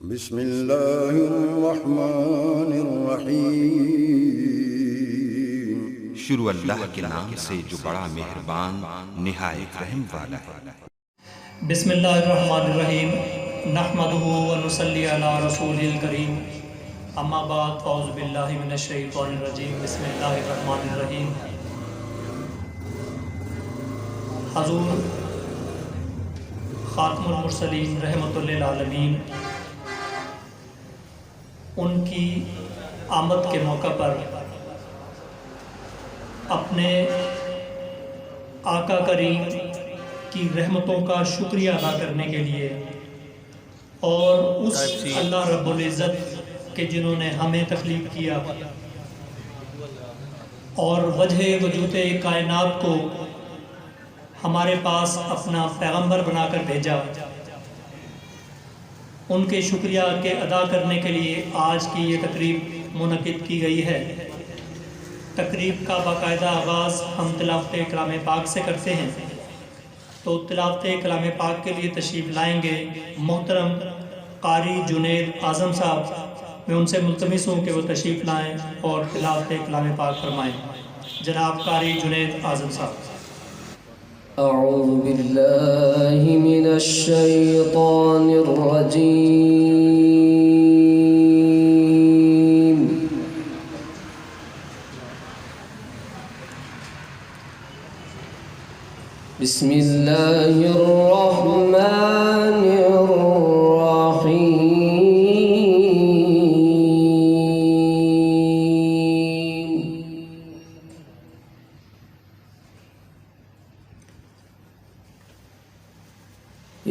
بسم الله الرحمن الرحیم۔ शुरू अल्लाह के नाम से जो बड़ा मेहरबान निहायत रहम वाला है। बिस्मिल्लाहिर्रहमानिर्रहीम नहमदुहु व नुसल्ली अला रसूलिल करीम अम्मा बाद फ़ौज़ु बिल्लाहि मिनश शैतानिर रजीम बिस्मिल्लाहिर्रहमानिर्रहीम। हज़ूर ख़ातमुल मुरसलीन रहमतुल लिल आलमीन उनकी आमद के मौका पर अपने आका करीम की रहमतों का शुक्रिया अदा करने के लिए और उस अल्लाह रब्बुल इज़्ज़त के जिन्होंने हमें तख्लीक़ किया और वजह वजूद कायनात को हमारे पास अपना पैगंबर बनाकर भेजा, उनके शुक्रिया के अदा करने के लिए आज की ये तकरीब मुनक़िद की गई है। तकरीब का बाकायदा आगाज़ हम तिलावत कलाम पाक से करते हैं, तो तिलावत कलाम पाक के लिए तशरीफ़ लाएंगे मोहतरम कारी जुनैद आज़म साहब। मैं उनसे मुल्तमिस हूँ कि वो तशरीफ़ लाएँ और तिलावत कलाम पाक फरमाएँ। जनाब कारी जुनैद आज़म साहब। अऊज़ु बिल्लाहि मिनश शैतानिर रजीम। बिस्मिल्लाहिर रहमानिर रहीम।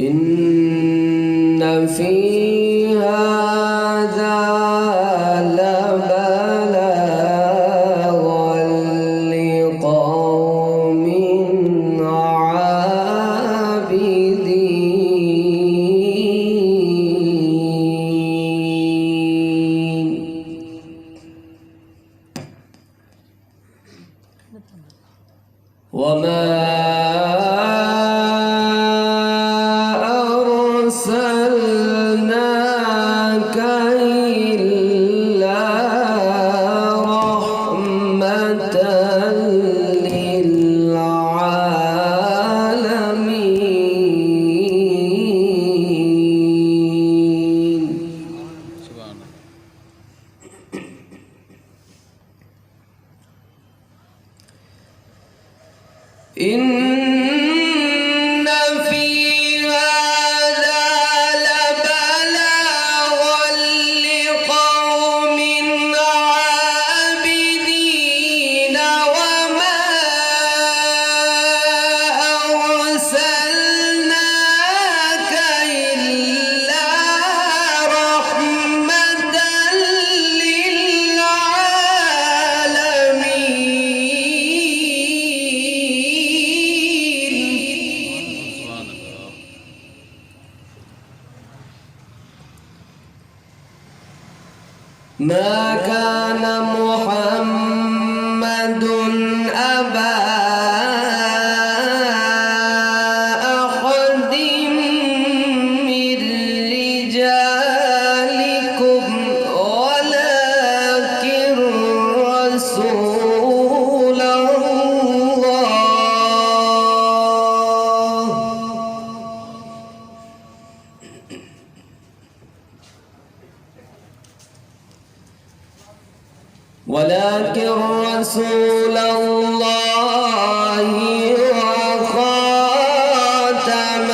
इन्न फी हाज़ा लबलागन लिक़ौमिन आबिदीन। वमा أرسلناك إلا رحمة للعالمين. إن في هذا لبلاغا لقوم عابدين وما أرسلناك إلا رحمة للعالمين. ما كان محمد أبا أحد من رجالكم ولكن رسول الله. ولكن رسول الله وخاتم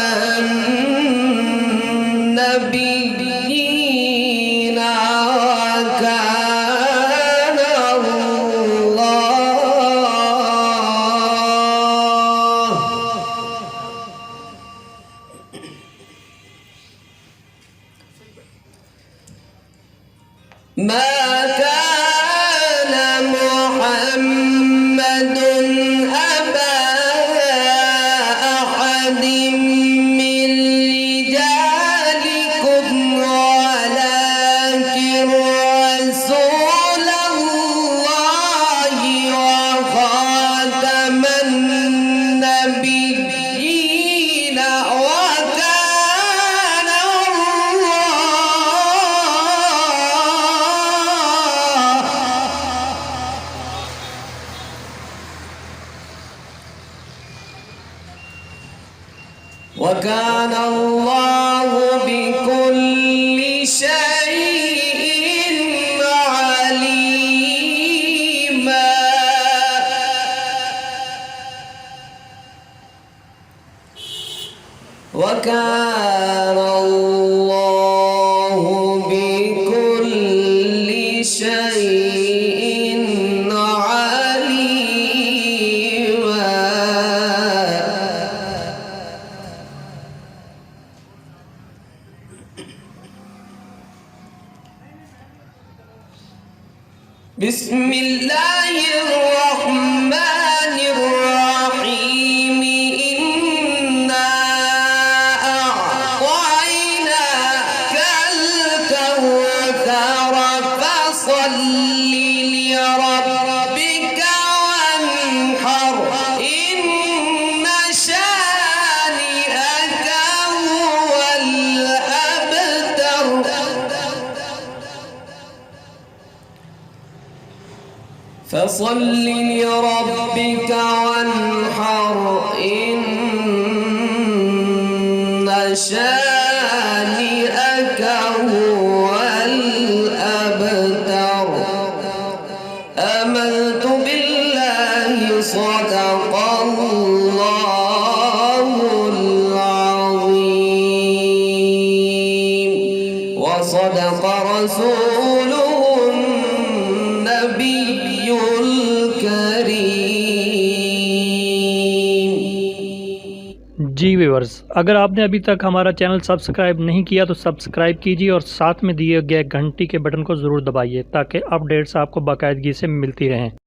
النبيين وكان الله ما كان محمد أبا أحد من رجالكم ولكن رسول الله وخاتم النبيين وكان الله وكان الله بكل شيء عليما وكان الله بكل شيء عليما بسم الله الرحمن الرحيم إنا أعطيناك الكوثر فصل لربك وانحر إن شانئك هو الأبتر فصل لربك وانحر إن شانئك هو الأبتر آمنت بالله صدق الله العظيم وصدق رسوله النبي الكريم। जी व्यूअर्स, अगर आपने अभी तक हमारा चैनल सब्सक्राइब नहीं किया तो सब्सक्राइब कीजिए और साथ में दिए गए घंटी के बटन को ज़रूर दबाइए ताकि अपडेट्स आपको बाकायदगी से मिलती रहें।